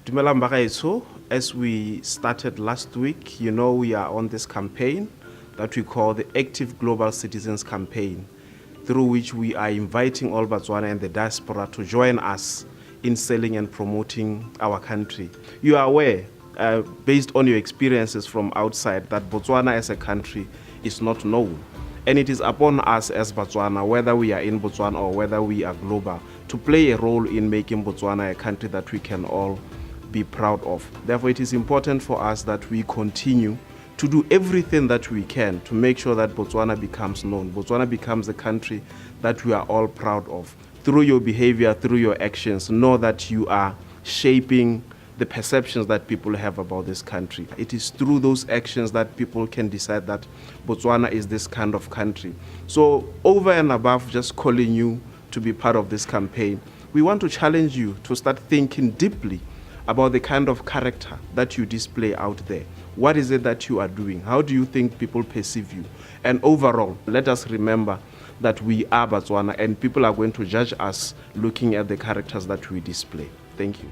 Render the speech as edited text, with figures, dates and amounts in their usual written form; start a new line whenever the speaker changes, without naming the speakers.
Dumelang bagaetsho, as we started last week, we are on this campaign that we call the Active Global Citizens Campaign, through which we are inviting all Botswana and the diaspora to join us in selling and promoting our country. You are aware, based on your experiences from outside, that Botswana as a country is not known. And it is upon us as Botswana, whether we are in Botswana or whether we are global, to play a role in making Botswana a country that we can all be proud of. Therefore, it is important for us that we continue to do everything that we can to make sure that Botswana becomes known. Botswana becomes a country that we are all proud of. Through your behavior, through your actions, know that you are shaping the perceptions that people have about this country. It is through those actions that people can decide that Botswana is this kind of country. So over and above just calling you to be part of this campaign, we want to challenge you to start thinking deeply about the kind of character that you display out there. What is it that you are doing? How do you think people perceive you? And overall, let us remember that we are Botswana and people are going to judge us looking at the characters that we display. Thank you.